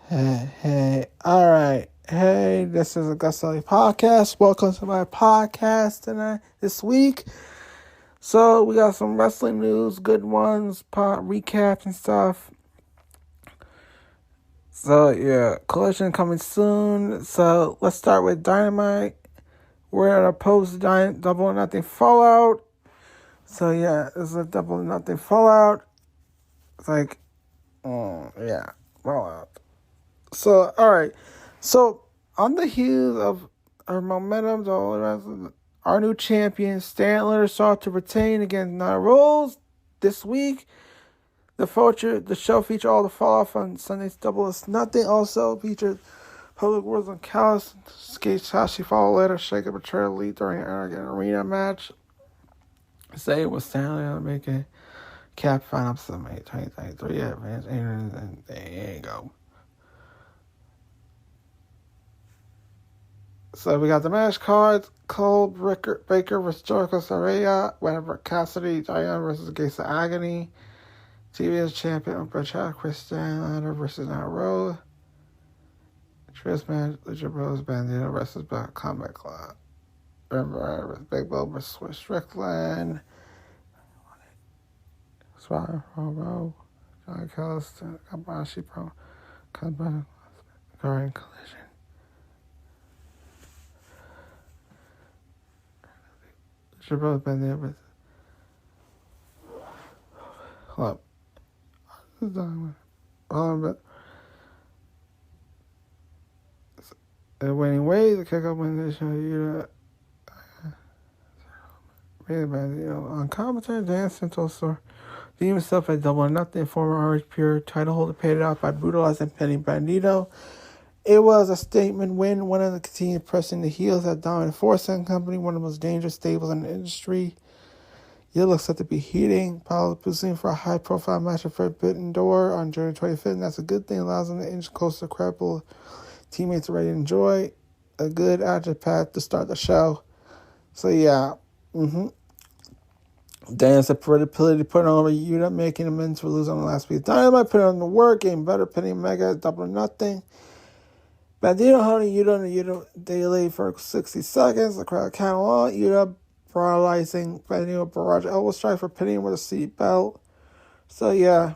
Hey, all right. Hey, this is AgostoAllElite Podcast. Welcome to my podcast this week. So, we got some wrestling news, good ones, recaps and stuff. So, yeah, Collision coming soon. So, let's start with Dynamite. We're at a post-Double or Nothing Fallout. So, yeah, this is a Double or Nothing Fallout. It's like, Fallout. So, all right. So, on the heels of our momentum, our new champion, Statler, sought to retain against Nia Rose this week. The show featured all the fall-off on Sunday's Double or Nothing. Also featured Public Worlds on Callis, Skate Shashi follow later, Shake Up Betrayal Elite during an arena match. Say it was Stanley making Cap final episode 2023. Yeah, man. And there you go. So we got the match cards: Cole Baker versus Jericho Saraya, whenever Cassidy, Diana versus Gates of Agony, TBS champion Brad Chris Stanlander versus Nia Rose, Trish match Lucha Bros Bandito versus Black Combat Club, Remember Big Bill versus Strickland, Swire Robo, John Callis, Kabashi Pro, Collision. Should both been there, but hold up. But the winning ways, the kick up when they show you on commentary, Dan Santos store. Deem himself at Double or Nothing, former RH Pure title holder, paid it off by brutalizing Penny Bandito. It was a statement win. One of the continued pressing the heels at Dominant Force and Company, one of the most dangerous stables in the industry. It looks set to be heating. Paolo pushing for a high-profile match at Forbidden Door on June 25th, and that's a good thing. It allows them to inch closer to credible teammates ready to enjoy a good agile path to start the show. So, yeah. Dan's ability to put on over Yuta, making amends for losing on last week's Dynamite, put on the work, getting better, pinning Mega at Double or Nothing. Bandito holding Yuta and Yuta daily for 60 seconds. The crowd count on. Yuta brutalizing Bandito barrage elbow strike for pinning with a seat belt. So yeah,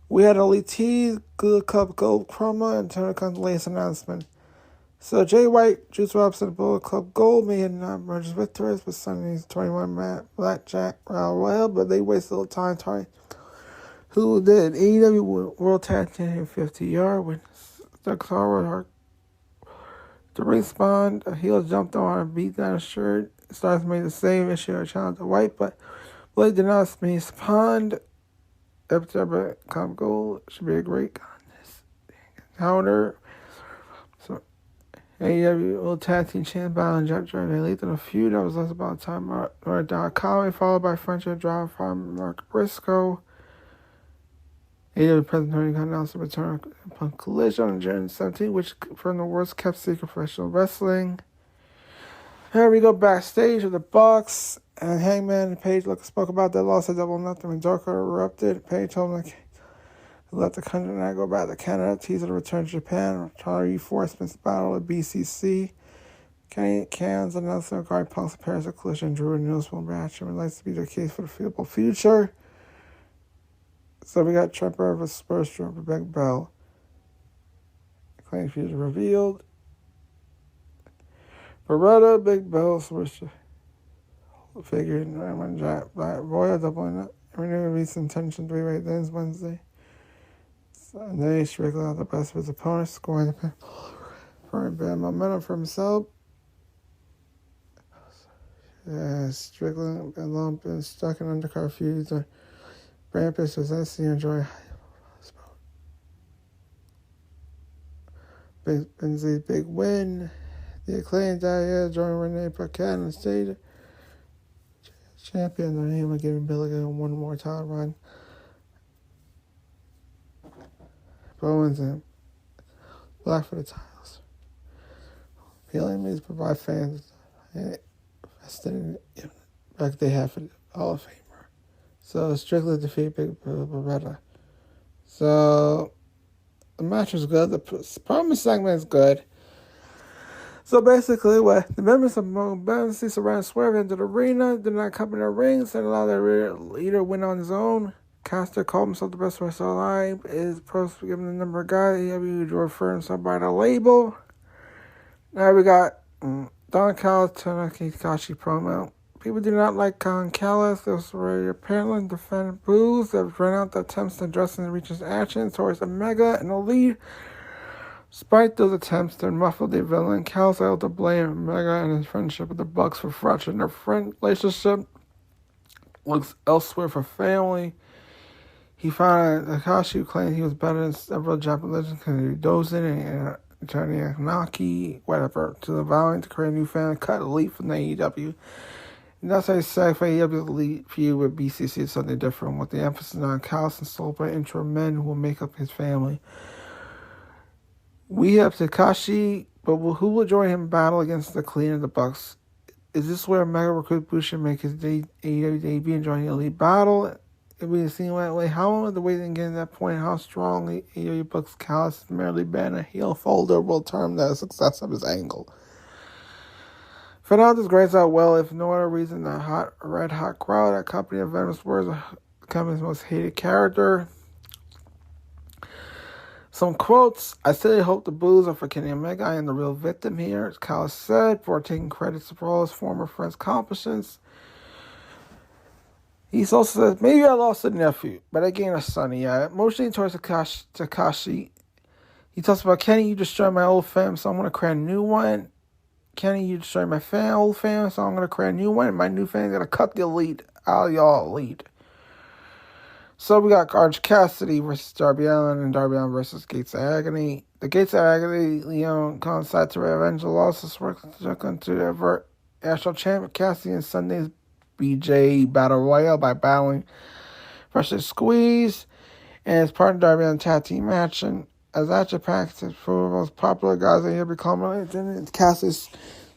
we had Elite T's Good Club Gold promo and Toni comes the latest announcement. So Jay White, Juice Robinson, Bullet Club Gold may have not merged victors with Sunday's 21 Blackjack Royal, but they wasted a little time. Tony, who did AEW World Tag Team 50-yard with Doug Sauer. The ring spawned, a heel jumped on and beat down a shirt. Stars made the same issue or challenge to White, but Blade did not spawned. Episode come gold should be a great counter. So AEW World Tag Team Champion Battle and Jet Journey lead in a feud that was less about time. Comedy followed by friendship drive from Mark Briscoe. AEW President Toni announced the return upon Collision on June 17th, which from the worst kept secret professional wrestling. Here we go backstage with the Bucks and Hangman and Page spoke about their loss at Double or Nothing when Joker erupted. Page told them to let the country not go back to Canada, teasing the return to Japan, trying to reinforcements battle at BCC. Kenny Cans announced the regarding Punk's appearance at Collision drew a noticeable match and would like to be the case for the foreseeable future. So we got Trent versus Spurs for Big Bell. Claim future revealed. Beretta, Big Bell, switch figure, Jack Black, Royal doubling up. Renewing recent tension 3-way ends Wednesday. Sunday, Strickland out the best of his opponents, scoring for bad momentum for himself. Yeah, Strickland been long been stuck in undercard feuds. Rampage was SC enjoy Benzie's big win. The acclaimed Dahlia joined Renee Paquette on stage. Champion on him giving Billigan one more title run. Bowens and Black for the titles. Appealing means provide fans like they have for the Hall of Famer. So Strickland defeat Big Beretta. So The match was good. The promo segment is good. So basically, what the members of Mobility surround Swerve into the arena, did not come in the rings, and allow their leader win on his own. Caster called himself the best wrestler alive. Is supposed to give him the number of guys he to refer himself by the label. Now we got Don Callis, Takashi promo. People do not like Don Callis. Those were apparently defended boos that ran out the attempts to address and reach his actions towards Omega and Elite. Despite those attempts to muffle the villain, Callis able to blame Omega and his friendship with the Bucks for fracturing their friend relationship. Looks elsewhere for family. He found out Takashi claimed he was better than several Japanese legends, Dozin and Johnny Naki, whatever, to the vowing to create a new fan and cut Elite from the AEW. And that's how said for AEW's Elite feud with BCC is something different, with the emphasis on Callis and sold by intro men who will make up his family. We have Takashi, but who will join him in battle against the Clean of the Bucks? Is this where Mega recruit Bush make his AEW debut and join the Elite battle? It will be seen that way. How long is the waiting to get to that point? How strong the AEW Bucks Callis has merely been a heel folder will determine the success of his angle. For now, this grades out well, if no other reason the red hot crowd at company of Venomous Words become his most hated character. Some quotes. I still hope the boos are for Kenny Omega. I am the real victim here, as Callis said, for taking credit for all his former friends' accomplishments. He also says, maybe I lost a nephew, but I gained a son. Yeah, motioning towards Takashi. He talks about, Kenny, you destroyed my old fam, so I'm going to create a new one. Kenny, you destroyed my old fam, so I'm going to create a new one. And my new fam's going to cut the Elite out of y'all Elite. So we got Orange Cassidy versus Darby Allin and Darby Allin versus Gates of Agony. The Gates of Agony, Leon coincide to revenge the losses working to avert National Champion Cassidy in Sunday's BJ Battle Royale by battling versus Squeeze and his partner Darby Allin tag team match. And as that Japan is for the most popular guys that here become related, Cassidy's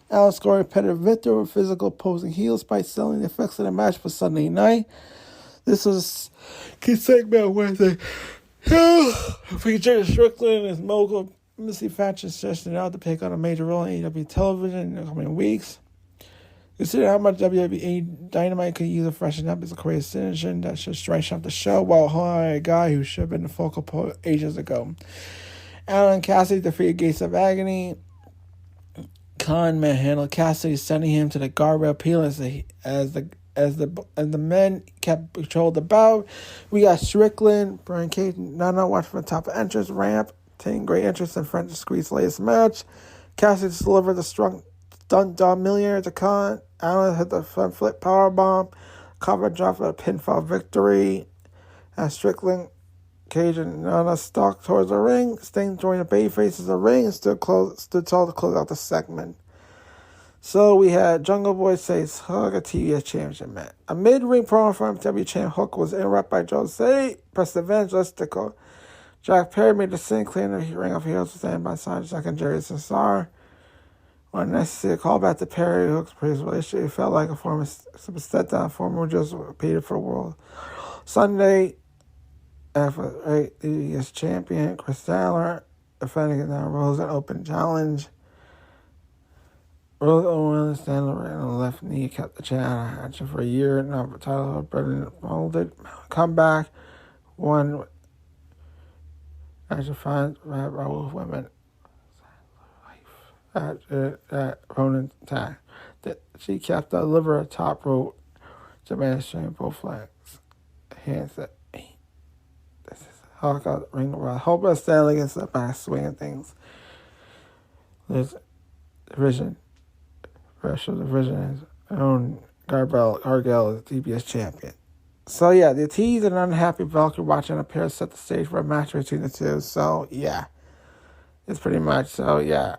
Allin scoring repetitive victory with physical opposing heels by selling the effects of the match for Sunday night. This was a key segment where they featured Strickland and his mogul Missy Thatcher suggested out to pick on a major role in AEW television in the coming weeks. Consider how much WWE Dynamite could use to freshen up as a creative synergy that should stretch up the show while hiring a guy who should have been the focal point ages ago. Allin Cassidy defeated Gates of Agony. Khan manhandled Cassidy, sending him to the guardrail peel as the men kept control of the bout. We got Strickland, Brian Cage, Nana watched from the top of entrance ramp, taking great interest in French Squeeze's latest match. Cassidy delivered the strong stunt Don Millionaire to Khan. Allin hit the front flip powerbomb. Cover drop for a pinfall victory. As Strickland, Cage, and Nana stalked towards the ring. Sting joined the babyfaces of the ring and stood tall to close out the segment. So we had Jungle Boy says Hug a TBS championship match. A mid-ring promo from MW champ Hook was interrupted by Jose Prestivangelestico. Jack Perry made the sin, clearing the ring of heroes stand by side second Jerry Cesar. When necessary, call back to Perry Hook's previous relationship. It felt like a former step down, former just repeated for the world. Sunday, after TBS champion Chris Statler defending against Rose an open challenge. Rose Owen Statler ran on the left knee, kept the challenge for a year. Now the title of Brendan molded. Comeback, one. I should find Raul women. At Ronan time. That she kept the liver top rope to mainstream both flags. Hands that this is Hawk out the ring around. Hope I stand against the back swing and things. There's division. Special division is own Gargel is TBS champion. So yeah, the T's and unhappy Valkyrie watching a pair set the stage for a match between the two. So yeah. It's pretty much so yeah.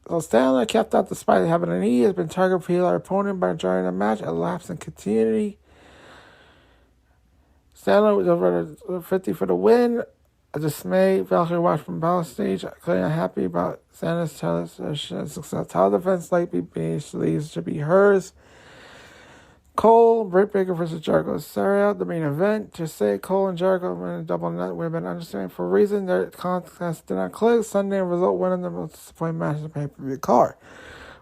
So Statler kept out despite having a knee. Has been targeted for our opponent by joining the match. A lapse in continuity. Statler was over 50 for the win. A dismay. Valkyrie watched from battle stage. Clearly unhappy about Statler's success. Title defense likely leaves should be hers. Cole, Britt Baker versus Jericho. Sarah, the main event. To say Cole and Jericho win a double nut, we've been understanding for a reason. Their contest did not click. Sunday result winning the most disappointing match in the pay-per-view card.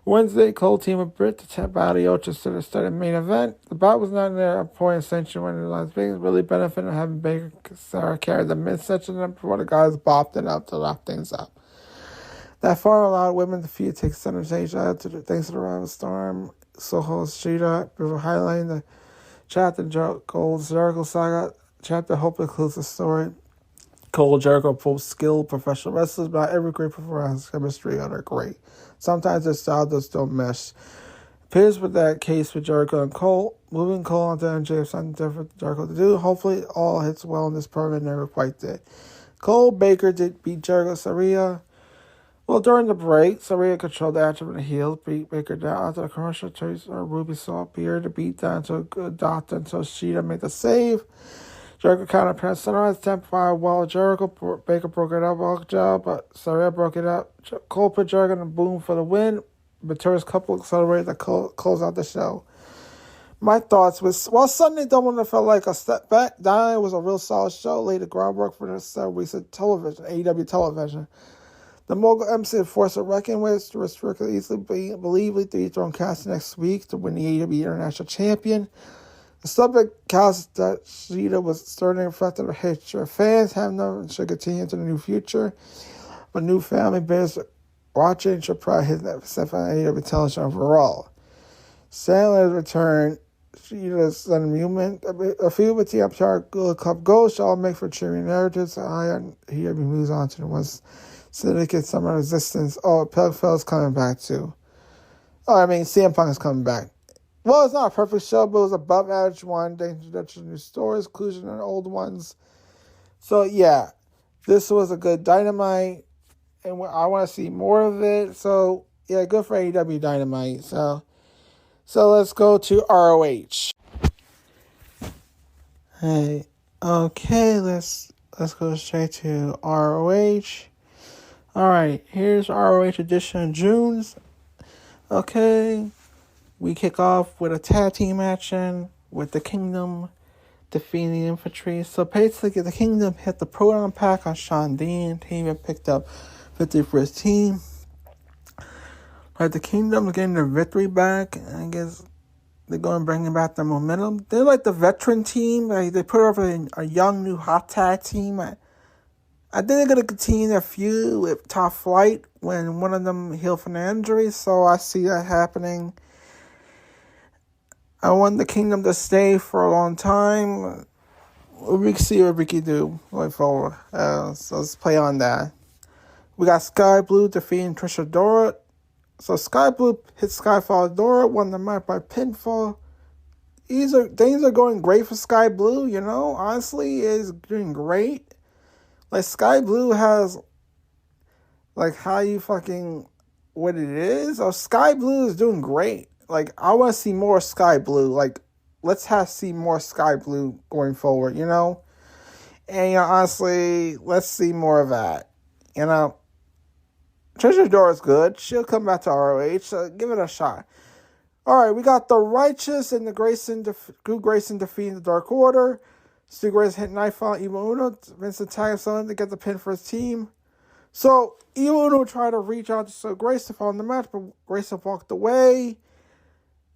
Wednesday, Cole team with Britt to tap out the Ocho to the starting main event. The bout was not in their point ascension when the Las Vegas really benefited from having Baker Sarah carry the mid-section before the guys bopped it up to lock things up. That far allowed women to defeat take center stage thanks to the rival Storm, Soho Shida, before highlighting the chapter Cole Jericho saga. Chapter hopefully includes the story. Cole Jericho, both skilled professional wrestlers, but every great performer has chemistry and are great. Sometimes their style just don't mesh. Appears with that case with Jericho and Cole. Moving Cole onto MJF, something different for Jericho to do. Hopefully all hits well in this program, never quite did. Cole Baker did beat Jericho Saria. Well, during the break, Saria controlled the action of the heels, beat Baker down onto the commercial chase, or Ruby saw appear to beat down to a good doctor until Shida made the save. Jericho counter press sunrise, temp fire while Jericho, Baker broke it up, well job, but Saria broke it up. Cole put Jericho in a boom for the win. Victorious couple accelerated to close out the show. My thoughts was, while Sunday Double felt like a step back, Dynamite was a real solid show, laid the groundwork for the recent television, AEW television. The mogul MC forced a reckon with to restrict easily believably to be thrown cast next week to win the AEW International Champion. The subject cast that Shida was starting to reflect on the hatred of fans have known and should continue into the new future. But new family bears watching should probably hit that percent on AEW television overall. Sandler's return, Shida's unmument, a few with the Upstart Gold Cup goals shall all make for cheering narratives. He moves on to the ones. Syndicate Summer Resistance. Oh, Pegfell's coming back too. CM Punk is coming back. Well, it's not a perfect show, but it was above average one. The introduction of new stories, inclusion of old ones. So, yeah, this was a good Dynamite, and I want to see more of it. So, yeah, good for AEW Dynamite. So let's go to ROH. Hey, okay, let's go straight to ROH. Alright, here's ROH edition of June's. Okay, we kick off with a tag team action with the Kingdom defeating the Infantry. So basically, the Kingdom hit the proton pack on Sean Dean. Team and picked up victory for his team. But the Kingdom getting their victory back. I guess they're going to bring back their momentum. They're like the veteran team. They put over a young, new hot tag team. I think they're going to continue their feud with Top Flight when one of them healed from their injury, so I see that happening. I want the Kingdom to stay for a long time. We can see what we can do going forward. So let's play on that. We got Sky Blue defeating Trish Adora. So Sky Blue hit Skyfall Adora, won the match by pinfall. Things are going great for Sky Blue, you know. Honestly, it's doing great. Like, Sky Blue has, like, how you fucking, what it is. Or Sky Blue is doing great. Like, I want to see more Sky Blue. Like, let's see more Sky Blue going forward, you know? And, honestly, let's see more of that. You know? Trish Adora's good. She'll come back to ROH, so give it a shot. Alright, we got the Righteous and the Drew Grayson defeating the Dark Order. Stu Grayson hit Nightfall, Evil Uno, Vincent tagged someone to get the pin for his team. So, Evil Uno tried to reach out to Stu Grayson to follow the match, but Grayson walked away.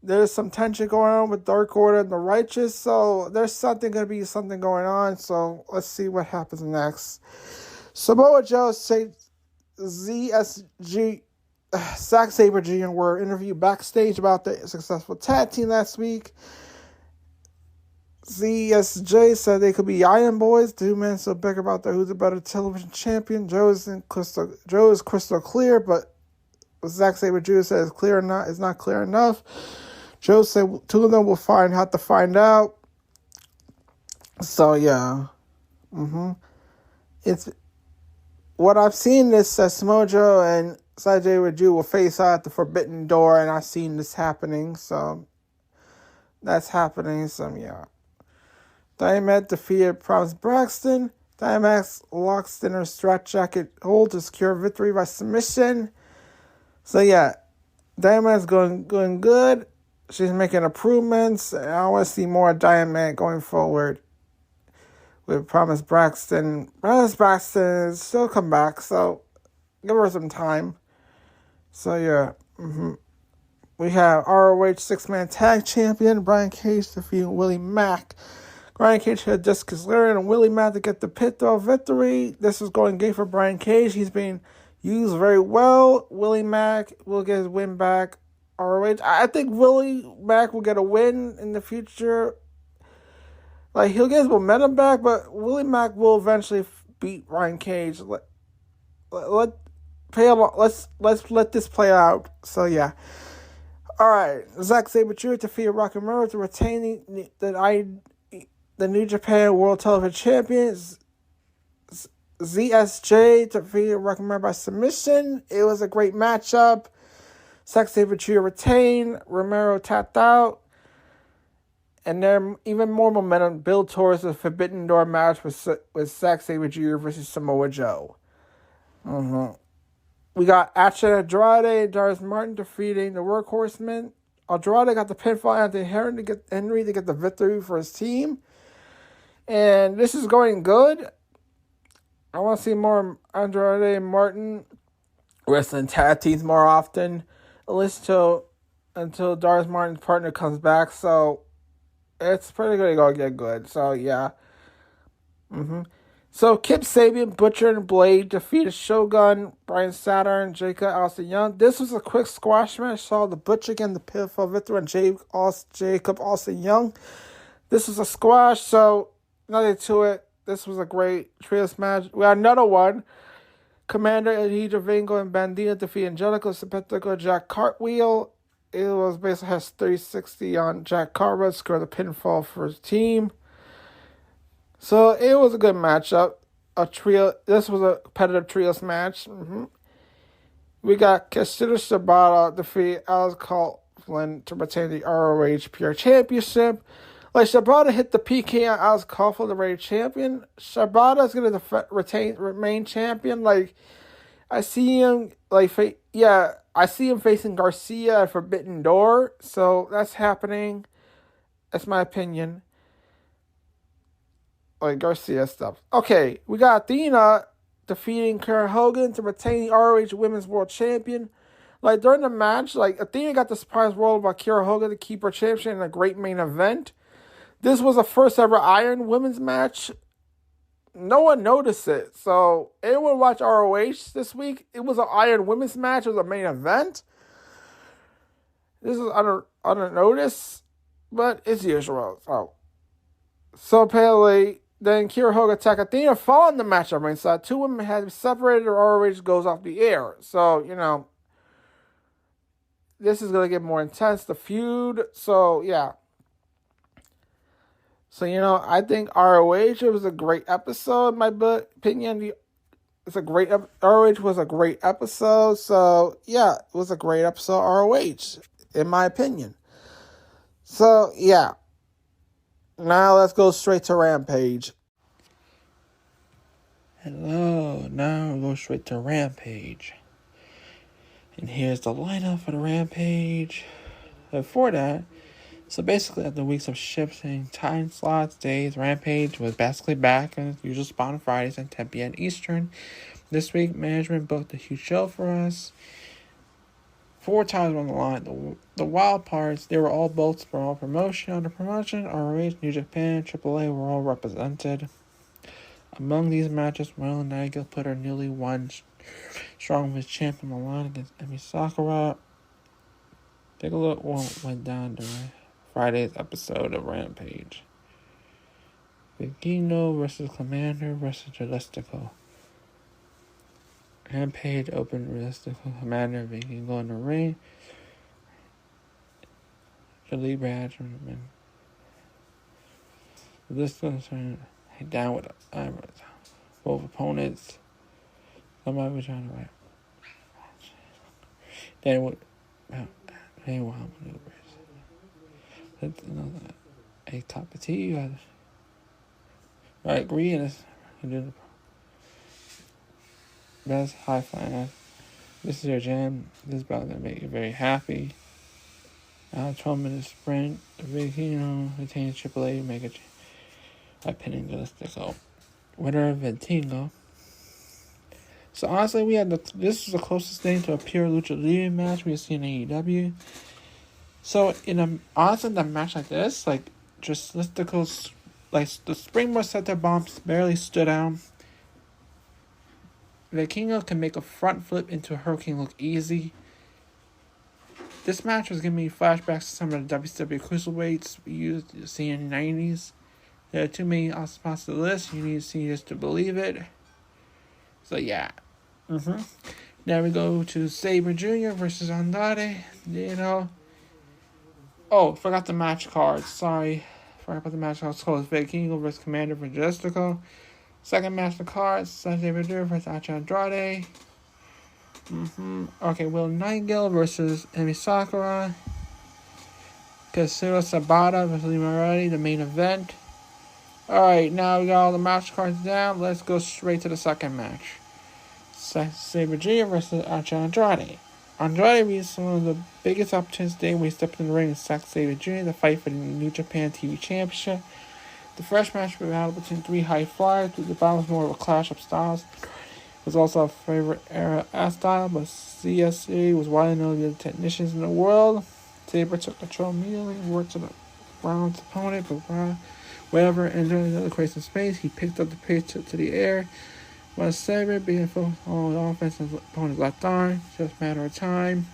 There's some tension going on with Dark Order and the Righteous, so there's going to be something going on, so let's see what happens next. Samoa Joe, ZSG, Zack Sabre Jr. were interviewed backstage about the successful tag team last week. ZSJ said they could be Iron Boys. Two men so big about who's the better television champion. Joe is crystal clear, but what Zack Sabre Jr. said is not clear enough. Joe said two of them will have to find out. So yeah, it's what I've seen. This says Mojo and Zack Sabre Jr. will face out at the Forbidden Door, and I've seen this happening. So that's happening. So yeah. Dynamite defeated Promise Braxton. Dynamax locks in her strap jacket hold to secure victory by submission. So yeah, Dynamite's going good. she's making improvements. I want to see more Diamond going forward with Promise Braxton. Promise Braxton is still come back, so give her some time. So, yeah. We have ROH 6-man tag champion Brian Cage defeating Willie Mack. Brian Cage had Jessica Slater and Willie Mack to get the pinfall victory. This is going great for Brian Cage. He's being used very well. Willie Mack will get his win back. ROH. I think Willie Mack will get a win in the future. Like, he'll get his momentum back, but Willie Mack will eventually beat Brian Cage. Let's let this play out. So, yeah. All right. Zack Sabre Jr. defeated Rocky Romero to retain the New Japan World Television Champions. ZSJ defeated Rocky Romero by submission. It was a great matchup. Zack Sabre Jr. retained. Romero tapped out. And then even more momentum built towards the Forbidden Door match with Zack Sabre Jr. versus Samoa Joe. We got Action Andrade and Darius Martin defeating the Workhorsemen. Andrade got the pinfall Anthony Henry to get the victory for his team. And this is going good. I want to see more Andrade and Martin wrestling tag teams more often. At least until Darius Martin's partner comes back. So it's pretty good to go get good. So yeah. So Kip Sabian, Butcher, and Blade defeated Shogun, Brian Saturn, Jacob Austin Young. This was a quick squash match. Saw the Butcher getting the pinfall victory and Jacob Austin Young. This was a squash, so nothing to it. This was a great trios match. We got another one. Commander Eddie Vingo and Bandito defeat Angelico, Serpentico, Jack Cartwheel. It was basically has 360 on Jack Cartwheel, scored the pinfall for his team. So it was a good matchup. This was a competitive trios match. We got Katsuyori Shibata defeat Alex Coughlin to retain the ROH Pure Championship. Like, Shibata hit the PK on Alex Coughlin, the reigning champion. Shibata is going to remain champion. Like, I see him, I see him facing Garcia at Forbidden Door. So that's happening. That's my opinion. Like, Garcia stuff. Okay, we got Athena defeating Kara Hogan to retain the ROH Women's World Champion. Like, during the match, like, Athena got the surprise roll by Kara Hogan to keep her championship in a great main event. This was the first ever Iron Women's match. No one noticed it. So, anyone watch ROH this week? It was an Iron Women's match. It was a main event. This is unnoticed, but it's usual. So apparently, then Kira Hogan attacked Athena following the match on ringside. Two women had separated, or ROH goes off the air. So, this is going to get more intense, the feud. So, yeah. So, I think ROH was a great episode, in my opinion. ROH was a great episode. So, yeah, it was a great episode of ROH, in my opinion. So, yeah. Now let's go straight to Rampage. Hello, now we'll go straight to Rampage. And here's the lineup for the Rampage. Before that, so basically after weeks of shifting time slots, days, Rampage was basically back in its usual spot on Fridays at 10 p.m. Eastern. This week, management booked a huge show for us. 4 times on the line. The wild parts, they were all booked for all promotion. Under promotion, ROH, New Japan, AAA were all represented. Among these matches, Marlon Nagel put her newly won Strongest champion on the line against Emi Sakura. Take a look what went down during Friday's episode of Rampage. Vigino versus Commander versus Realistico. Rampage opened Realistico, Commander, Vigino in the ring. Lee Bradman. This was turned down with both opponents. Somebody was trying to write. Then with wild maneuvers. That's another a cup of tea. I agree, and it's best high five. This is your jam. This is about to make you very happy. 12-minute sprint. Vikingo retains AAA Mega by pinning Galactico. Winner Vikingo. So honestly, this is the closest thing to a pure lucha libre match we've seen in AEW. So in a match like this, like just Listico's, like the springboard set their bombs barely stood out. Vikingo can make a front flip into a hurricane look easy. This match was giving me flashbacks to some of the WCW cruiserweights we used to see in the 90s. There are too many spots to the list. You need to see this to believe it. So yeah. Now we go to Sabre Jr. versus Andrade. Oh, forgot the match cards. Sorry. Forgot about the match cards. So it's Vikingo versus Commander for Justico. Second match of the cards. Sabre Jr. versus Andrade. Okay, Will Nightingale versus Emi Sakura. Kazuya Sabata versus Lee Moriarty, the main event. Alright, now we got all the match cards down. Let's go straight to the second match. Sabre Jr. versus Andrade. Andrade reached one of the biggest opportunities today when he stepped in the ring and sacked Sabre Jr. to fight for the New Japan TV Championship. The first match was a battle between three high flyers. The battle was more of a clash of styles. It was also a favorite era style, but CSA was widely known as the technicians in the world. Sabre took control immediately, worked to the round's opponent, but whenever entering another creating space, he picked up the pace to the air. While Sabre being full on the offense and opponent's left arm, just a matter of time.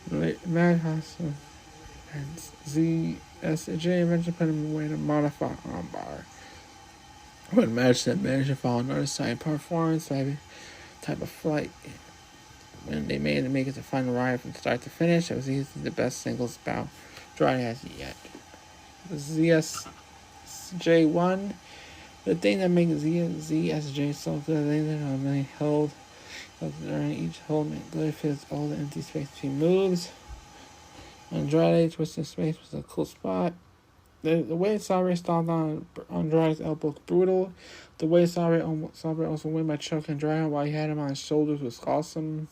Madhouse and ZSJ eventually put him away to modify armbar. When the match that managed to follow another side performance, type of flight. When they made it make it to final ride from start to finish, it was easily the best singles bout Andrade has yet. The ZSJ won. The thing that makes ZSJ so good, they normally hold during each hold, good fits all the empty space between moves. Andrade twisting space was a cool spot. The way Sabre stomped on Andrade's elbow was brutal. The way Sabre also went by choking Andrade while he had him on his shoulders was awesome.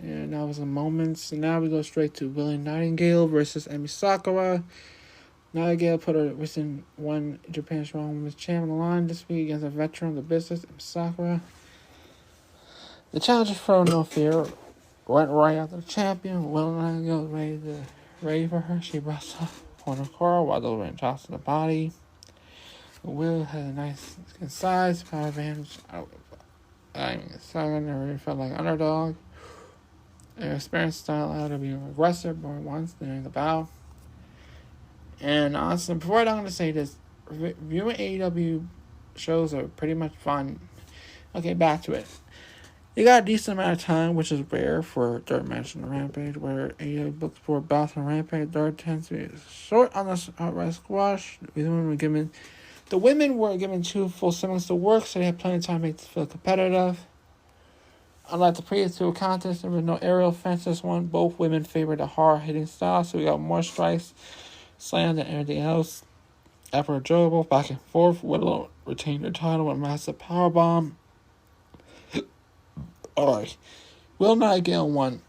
And that was a moment. So now we go straight to Willie Nightingale versus Emi Sakura. Nightingale put her recent one Japan Strong Women's Champ on the line this week against a veteran of the business, Emi Sakura. The challenger showed no fear. Went right after the champion. Willie Nightingale was ready for her. She brushed up on her core while delivering toss to the body. Will had a nice skin size, power advantage. Second, never felt like an underdog. Her experience style allowed her to be aggressive more once during the bout. And honestly, before I'm going to say this, viewing AEW shows are pretty much fun. Okay, back to it. You got a decent amount of time, which is rare for a third match on the Rampage, where AEW books for bouts on Rampage. Third tends to be short on the outright squash. The women were given 2 full segments to work, so they had plenty of time to make this feel competitive. Unlike the previous 2 contests, there was no aerial fence. This one, both women favored a hard-hitting style, so we got more strikes, slammed, than anything else. After a enjoyable back and forth, Willow retained her title with a massive powerbomb. Alright, Will Nightingale won.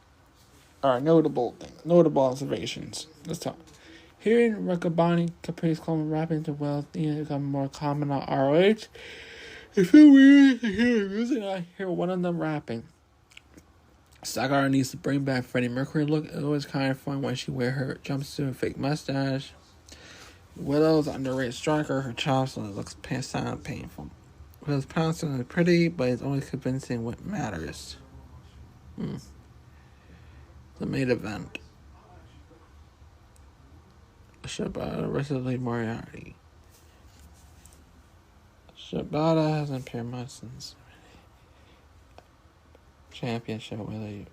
Alright, notable observations. Let's talk. Hearing Riccaboni, Caprice Coleman rapping to Will become more common on ROH. It feels weird to hear music and I hear one of them rapping. Sakura needs to bring back Freddie Mercury look. It's always kind of fun when she wear her jumpsuit and fake mustache. Willow's underrated striker. Her chops looks sound painful. Willow's pouncing is pretty, but it's only convincing what matters. The main event. Shibata versus Lee Moriarty. Shibata hasn't appeared much since championship with a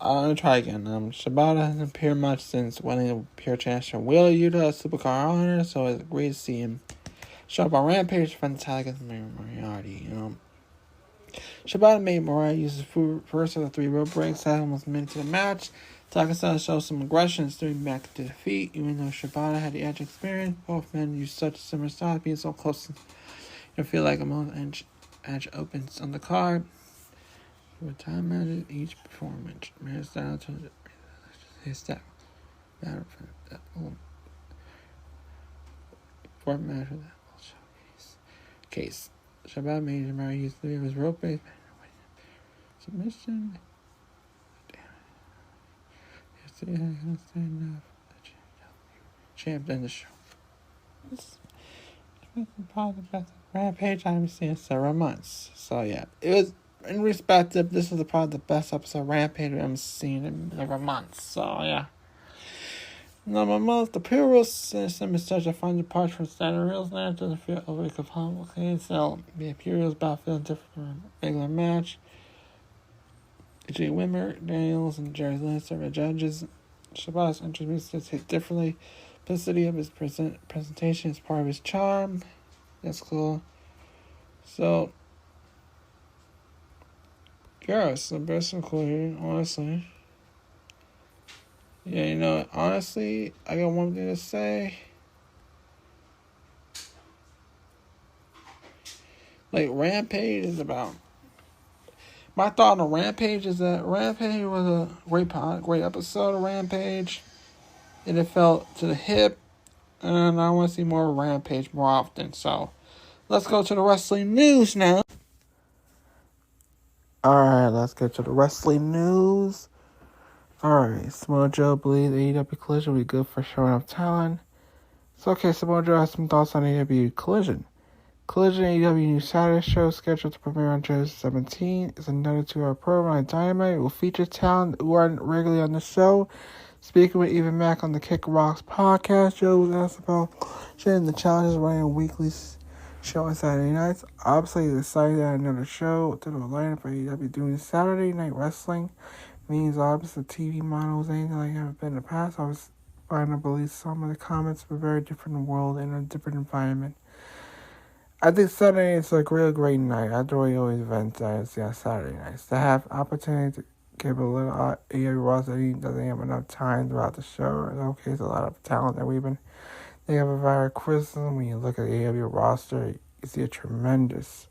I'll try again. Shibata hasn't appeared much since winning a pure championship. Will Yuta, a supercar honor, so it's great to see him show up on Rampage for the title against Moriarty. Shibata made Moriarty use his first of the 3 rope breaks, had almost a minute to the match. Takasaki showed some aggression, steering back to defeat. Even though Shibata had the edge experience, both men used such similar styles, being so close. You feel like match opens on the card. For time matches, each performance matches down to his step. Battle for that fourth match of that showcase. Case. Shabbat Major Mary used to be his rope base. Submission. Damn. Champ in the show. This is probably the best Rampage I've seen in several months. So yeah, it was in respective. This is probably the best episode of Rampage I've seen in several months. So yeah. Number month, the Pure system is such a fun departure from standard reels now. It doesn't feel overly complicated. So the Pure battlefield different from a regular match. J. Wimmer, Daniels, and Jerry Lancer are judges. Shabazz introduced this hit differently. Simplicity of his presentation is part of his charm. That's cool. So, yeah, it's the best included, honestly. Yeah, honestly, I got one thing to say. Like, Rampage is about... My thought on Rampage is that Rampage was a great episode of Rampage. And it felt to the hip. And I want to see more Rampage more often. So, let's go to the wrestling news now. Alright, let's get to the wrestling news. Alright, Samoa Joe believes AEW Collision will be good for showing up talent. So, okay, Samoa Joe has some thoughts on AEW Collision. Collision AEW New Saturday show scheduled to premiere on June 17 is another 2-hour program on Dynamite. It will feature talent who aren't regularly on the show. Speaking with Even Mac on the Kick Rocks podcast, Joe was asked about the challenges running a weekly show on Saturday nights. Obviously, he's excited that another show to the lineup for AEW doing Saturday Night Wrestling means obviously the TV model was anything like it have been in the past. I was finding to believe some of the comments were very different world and a different environment. I think Saturday is a real great night. I enjoy always events on Saturday nights. To have opportunity to give a little AEW roster that doesn't have enough time throughout the show. In showcase a lot of talent that they have a very criticism. When you look at the AEW roster, you see a tremendous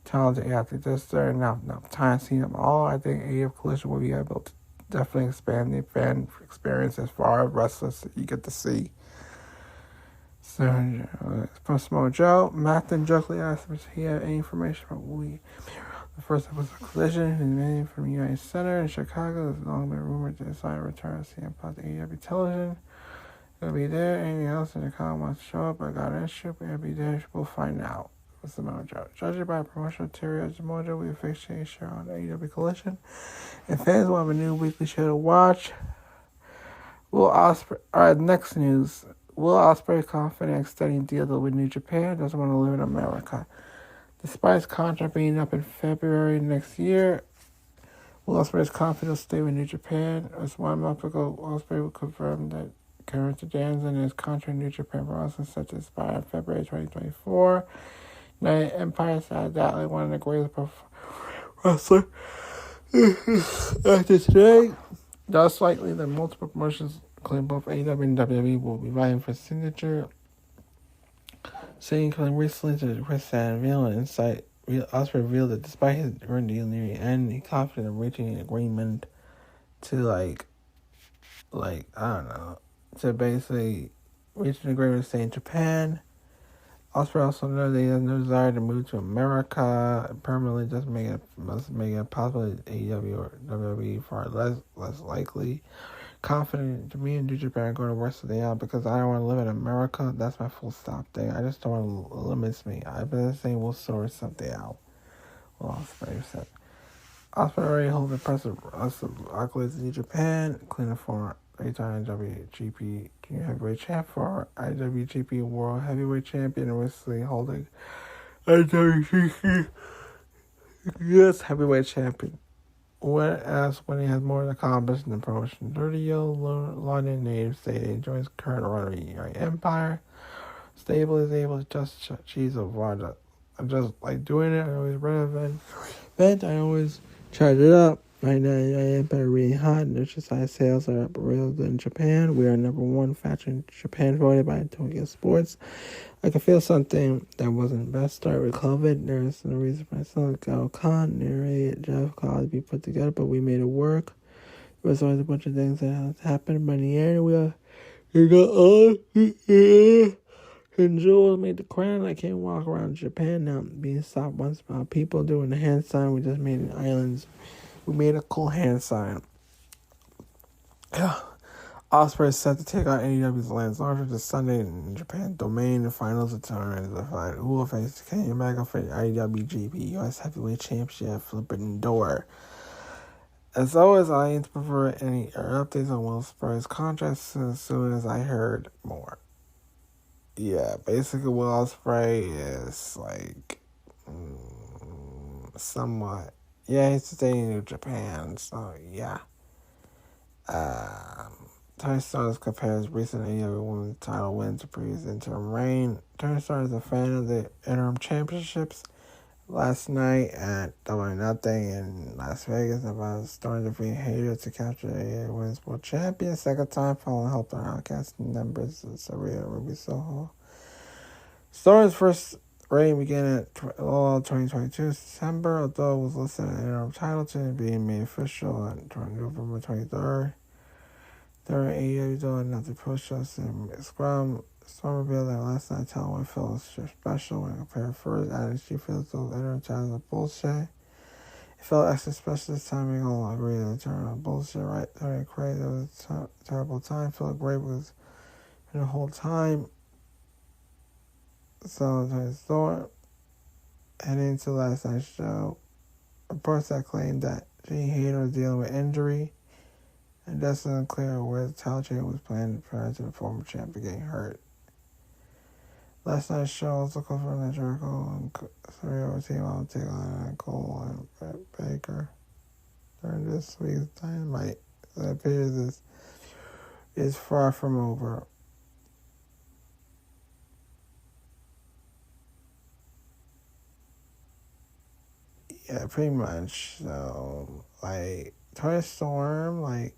talented athletes. Just there enough time seeing them all. I think AEW Collision will be able to definitely expand the fan experience as far as wrestlers that you get to see. So, from Samoa Joe, Matt and Jokely asked if he had any information about the first episode of Collision. His name from United Center in Chicago. There's long been rumored to decide to return to CM Punk to AEW Television. It'll be there. Anything else in the comment wants to show up? I got an issue, but it'll be there. We'll find out. With Samoa Joe. Judged by promotional material, Samoa Joe will be a fixed change show on AEW Collision. And fans will have a new weekly show to watch. Will OSPREAY... Alright, next news. Will OSPREAY confident extending deal with New Japan? Doesn't want to live in America. Despite his contract being up in February next year, Will Ospreay is confident he'll stay with New Japan. As 1 month ago, Ospreay will confirm that Karen Danzon and his contract in New Japan Wrestling set to expire in February 2024. United Empire said that like one of the greatest wrestlers after today. Thus likely that multiple promotions, including both AEW and WWE, will be vying for signature. Saying recently to Chris Sanville and Insight, Ospreay revealed that despite his earned deal near the end, he's confident in reaching an agreement to I don't know, to basically reach an agreement to stay in Japan. Ospreay also knows that he has no desire to move to America permanently. Must make it possible that AEW or WWE far less likely. Confident to me in New Japan going to wrestle the out because I don't want to live in America. That's my full stop thing. I just don't want to limit me. I've been saying we'll sort something out. Well, Ospreay said. Ospreay already holds impressive accolades in New Japan, including for 8-time WGP Junior Heavyweight Champ, for IWGP World Heavyweight Champion, and recently holding IWGP US Heavyweight Champion. When asked when he has more than accomplished in the promotion, 30-year-old London native stated he enjoys current run of the United Empire. Stable is able to just cheese of Wanda. I just like doing it. I always run an event. I always charge it up. Right now, it's been really hot. Merchandise sales are up real good in Japan. We are number one factory in Japan, voted by Tokyo Sports. I can feel something that wasn't best start with COVID. There's no reason for myself, Gal Khan, narrated Jeff called to be put together, but we made it work. There was always a bunch of things that happened, but in the end, we got on. And Jules made the crown. I can't walk around Japan now being stopped once by people doing the hand sign. We just made an islands. We made a cool hand sign. OSPREAY is set to take on AEW's Lance Archer this Sunday in Japan domain. The finals of the tournament to find who will face Kenny Omega for the IWGP US Heavyweight Championship Forbidden Door. As always, I ain't prefer any updates on Will Ospreay's contracts as soon as I heard more. Yeah, basically Will Ospreay is like somewhat. Yeah, he's staying in Japan, so yeah. Tony Stark compares recent AEW Women's title win to previous interim reign. Tony Stark is a fan of the interim championships. Last night at Double or Nothing in Las Vegas, about Storm defeating Hater to capture the AEW Women's World Champion. Second time following help on outcast members of Saria Ruby Soho. Storm's first reign began at all 2022 December, although it was listed as an interim title to being made official on November 23rd. During AEW Double or Nothing post-shows in Scrum, Storm revealed that last night title win felt special when compared first, adding she feels those interim titles are bullshit. It felt extra special this time, we all agree that the turn on bullshit, right? During crazy, it was a terrible time, felt great because the whole time. So, Tony Storm, heading into last night's show, reports that claimed that Jane Hayter was dealing with injury, and that's unclear where the title change was planned prior to the former champion getting hurt. Last night's show also confirmed that Jericho and Sario team will take on Cole and Brett Baker during this week's Dynamite. So it appears this is far from over. Yeah, pretty much. So, Tony Storm,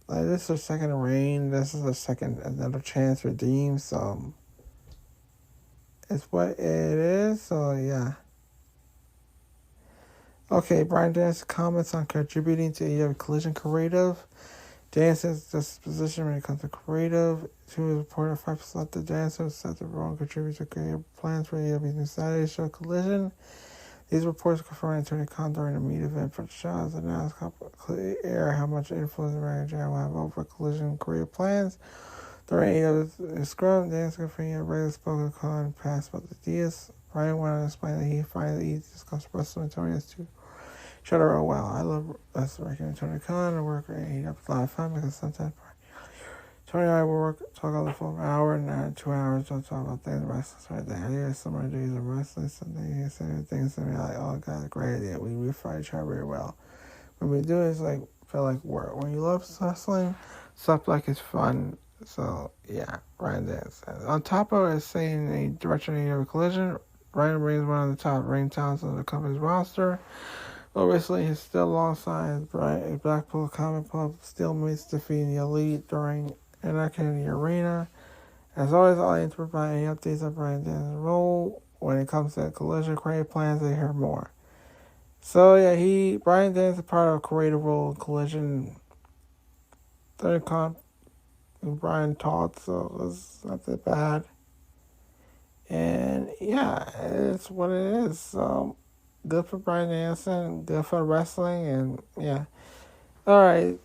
this is her second reign. This is another chance to redeem. So, it's what it is. So, yeah. Okay, Bryan Danielson comments on contributing to AEW Collision Creative. Danielson's disposition when it comes to creative. She was reported 5% that Danielson was set to role and contribute to creative plans for AEW's new Saturday show Collision. These reports confirmed Tony Khan during the meet event for the show has announced air how much influence Ryan Jan will have over Collision creative plans. During AEW's scrum, Danielson confirmed a regular spoken Khan passed about the ideas. Ryan wanted to explain that he finally discussed wrestling with Tony as to shut her well. I love working with Tony Khan and work with AEW a lot of fun because sometimes Tony and I will talk on the phone for an hour and 2 hours. We'll talk about things wrestling. Right there. Yeah, some ideas of wrestling. Something he said things to me like, "Oh God, great idea." We fight each other very well. When we do it, it's feel like work. When you love wrestling, stuff like it's fun. So yeah, Ryan Danielson. On top of it, saying a direction of a Collision, Ryan Reigns one of the top ring talents on the company's roster. Well, recently he's still alongside his Blackpool Comic Club, still meets defeating the Elite during Anarchy in the Arena. As always, I'll aim to provide any updates on Bryan Danielson's role. When it comes to Collision creative plans, they hear more. So yeah, Bryan Danielson is part of a creative role in Collision. Third comp, Brian taught, so it's not that bad. And yeah, it's what it is. So good for Bryan Danielson, good for wrestling, and yeah. All right.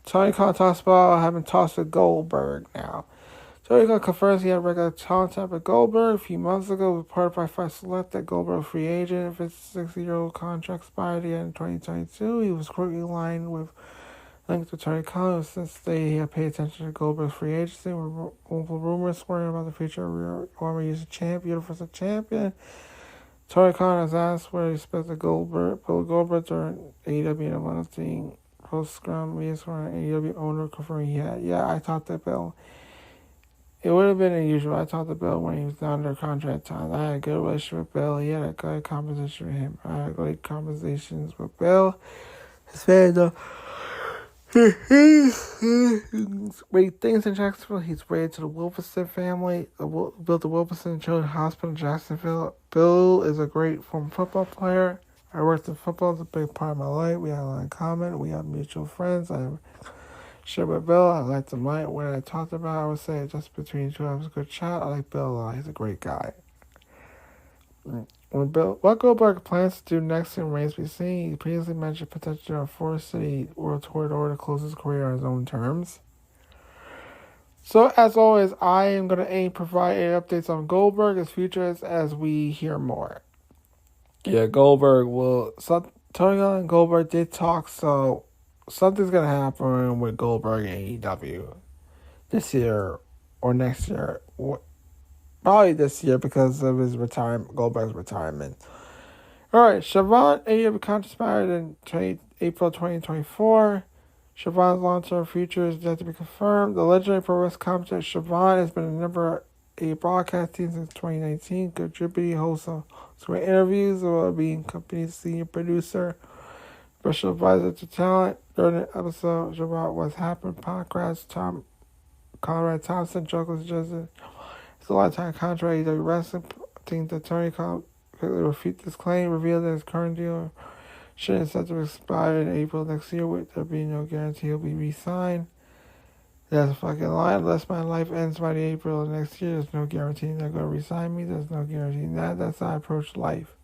Tony Khan talks about having tossed with Goldberg now. Tony Khan confirms he had regular contact with Goldberg a few months ago. It was part by Fight Select that Goldberg was free agent. If his 60-year-old contract expired at the end of 2022, he was quickly aligned with linked to Tony Khan. Since he had paid attention to Goldberg's free agency, with multiple rumors swirling about the future of former USA champion, Universal Champion. Tony Khan has asked where he expected Bill Goldberg during AEW and one of the post-scrum meetings for an AEW owner confirming he had. Yeah, I talked to Bill. it would have been unusual. I talked to Bill when he was under contract time. I had a good relationship with Bill. He had a good conversation with him. I had great conversations with Bill. His fan, great things in Jacksonville. He's related to the Wilkerson family. Built the Wilkerson Children's Hospital in Jacksonville. Bill is a great former football player. I worked in football. It's a big part of my life. We have a lot in common. We have mutual friends. I share with Bill. I liked him. When I talked about, I would say just between two, I was a good shot. I like Bill a lot. He's a great guy. What Goldberg plans to do next remains to be seen. He previously mentioned potential of Forest City World Tour in order to close his career on his own terms. So, as always, I am going to aim to provide any updates on Goldberg, his future, as we hear more. Yeah, Goldberg will... Toni and Goldberg did talk, so something's going to happen with Goldberg and AEW this year or next year. Probably this year because of his retirement, Goldberg's retirement. Alright, Siobhan AEW contract expired in April 2024. Siobhan's long-term future is yet to be confirmed. The legendary pro wrestling commentator Siobhan has been a member of a broadcast team since 2019, contributing hosts of great interviews while being company's senior producer, special advisor to talent. During the episode about what's happened, podcast Conrad Thompson, Joker suggested it's a lifetime contract. AEW wrestling team that Toni quickly refute this claim, revealed that his current deal shouldn't set to expire in April next year, with there being no guarantee he'll be re-signed. That's a fucking lie. Unless my life ends by the April of next year, there's no guarantee they're going to re-sign me. There's no guarantee that. That's how I approach life.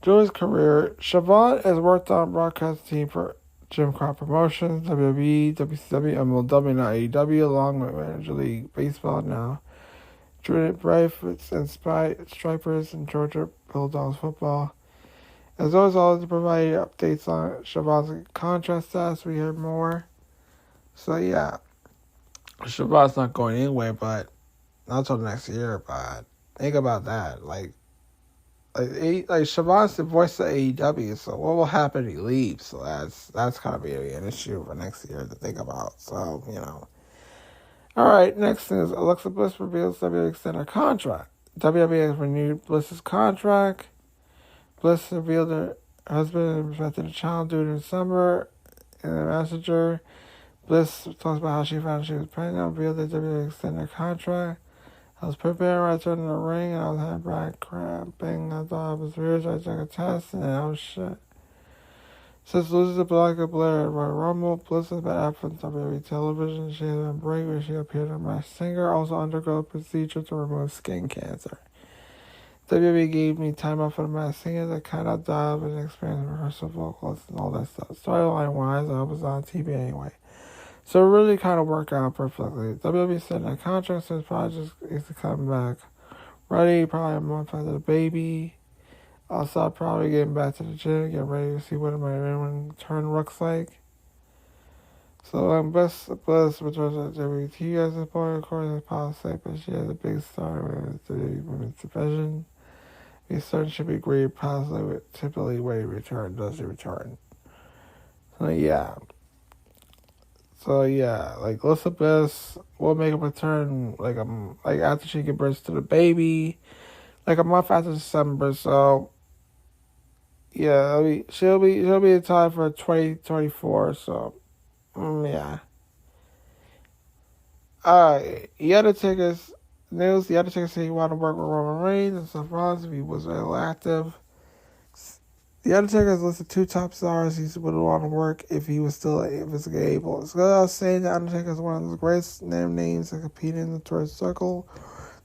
During his career, Siobhan has worked on broadcast team for Jim Crow Promotions, WWE, WCW, MLW, now AEW, along with Major League Baseball now. Trinidad Brave and Stripers and Georgia Bulldogs football. As always, to provide updates on Siobhan's contract status, we hear more. So yeah, Siobhan's not going anywhere, but not until next year. But think about that, like Siobhan's the voice of AEW. So what will happen if he leaves? So that's gonna be an issue for next year to think about. So All right, next thing is Alexa Bliss reveals WWE extended her contract. WWE has renewed Bliss's contract. Bliss revealed her husband expected a child due in December in the messenger. Bliss talks about how she found she was pregnant, revealed that WWE extended her contract. I was preparing right to the ring, and I was having bad cramping. I thought I was weird, so I took a test, and I was shit. Since losing to Bianca Belair at Royal Rumble, Bliss has been absent from WWE television. She has been break where she appeared on Masked Singer, also undergo a procedure to remove skin cancer. WWE gave me time off for the Masked Singer that kind of dive and experience rehearsal vocals and all that stuff. Storyline-wise, I was on TV anyway. So it really kind of worked out perfectly. WWE said that contract says project is to come back ready, probably a month after the baby. Also, probably getting back to the gym, getting ready to see what my return looks like. So, Bliss returns to WT as a part, of course, as policy, but she has a big star with the women's division. These certain should be graded positively with typically when he return does he return. So, yeah. Like Bliss will make a return like after she gives birth to the baby, like a month after December. So yeah, she'll be in time for 2024. So yeah. Alright, The Undertaker's news. The Undertaker said he wanted to work with Roman Reigns and Seth Rollins if he was real active. The Undertaker has listed 2 top stars he would want to work if he was still physically able. So I was saying the Undertaker is one of the greatest names that competed in the tourist circle.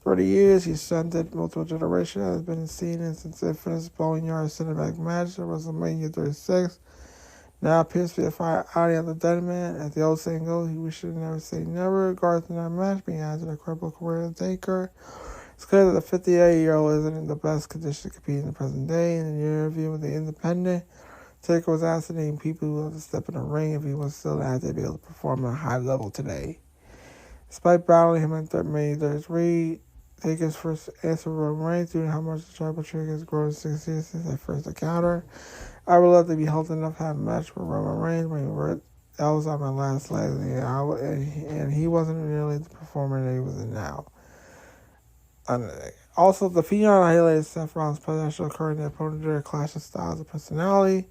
30 years, he's stunted multiple generations, has been seen since infamous Boneyard Cinematic match at WrestleMania 36. Now appears to be a fire outing of the dead man. As the old saying goes, we should never say never. Regarding that match being added to the incredible career of the Taker. It's clear that the 58-year-old isn't in the best condition to compete in the present day. In an interview with The Independent, Taker was asked to name people who have to step in the ring if he was still active to be able to perform at a high level today. Despite battling him in May 33, Taker's first answer Roman Reigns due to how much the tribal trigger has grown in 6 years since their first encounter. I would love to be healthy enough to have a match with Roman Reigns when he worked That was on my last leg, and he wasn't really the performer that he was in now. Also, the Phenom highlighted Seth Rollins' potential occurring in the opponent during a clash of styles and personality.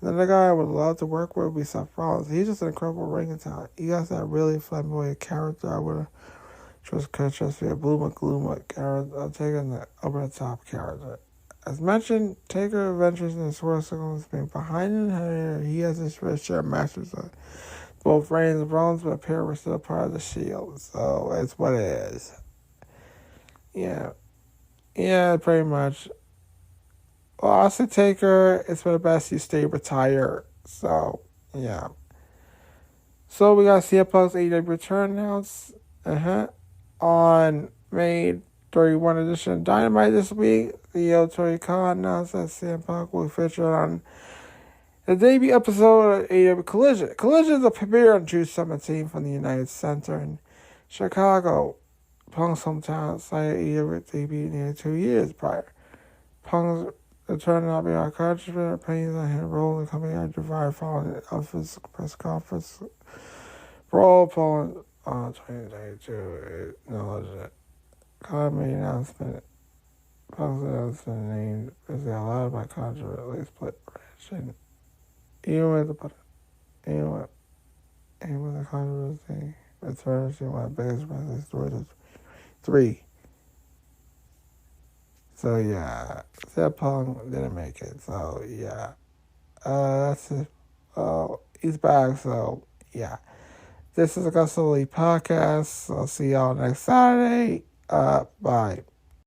And then the guy I would love to work with would be Seth Rollins. He's just an incredible ring talent. He got that really flamboyant character. I would have trust me, a Bluma Glooma character. I'm taking the over the top character. As mentioned, Taker Adventures in the Sword Circle has been behind him. He has his fair share of matches on both Reigns and Rollins, but appear we're still part of the Shield. So it's what it is. Yeah, pretty much. Well, I'll say Taker, it's for the best you stay retired. So, yeah. So we got CM Punk's AEW return announced on May 31 edition of Dynamite this week. The Toni Khan announced that CM Punk will feature on the debut episode of AEW Collision. Collision is a premiere on June 17th from the United Center in Chicago. Punk's hometown cited AEW debut nearly 2 years prior. Punk's return not beyond controversial opinions on his role in the company after July following an office press conference. Brawl following 2022 acknowledged that Khan made announcement. Punk's announcement named is allowed by controversially split branch. Even with the controversy, returns to one of the biggest wrestling stories of 3. So yeah, Seth Punk didn't make it. So yeah, that's it. He's back. So yeah, this is AgostoAllElite Podcast. I'll see y'all next Saturday. Bye.